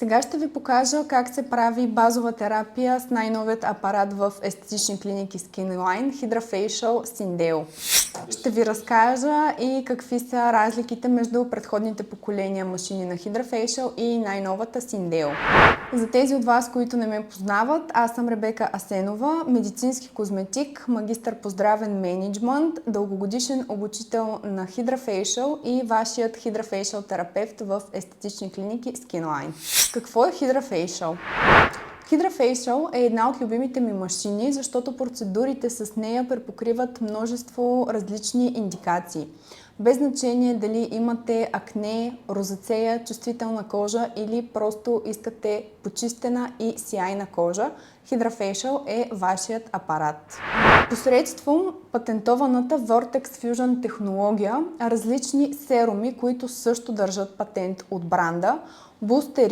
Сега ще ви покажа как се прави базова терапия с най-новият апарат в естетични клиники Skinline HydraFacial Syndeo. Ще ви разкажа и какви са разликите между предходните поколения машини на HydraFacial и най-новата Syndeo. За тези от вас, които не ме познават, аз съм Ребека Асенова, медицински козметик, магистър по здравен мениджмънт, дългогодишен обучител на HydraFacial и вашият HydraFacial терапевт в естетични клиники Skinline. Какво е HydraFacial? HydraFacial е една от любимите ми машини, защото процедурите с нея препокриват множество различни индикации. Без значение дали имате акне, розацея, чувствителна кожа или просто искате почистена и сияйна кожа, HydraFacial е вашият апарат. Посредством патентованата Vortex Fusion технология, различни серуми, които също държат патент от бранда, бустери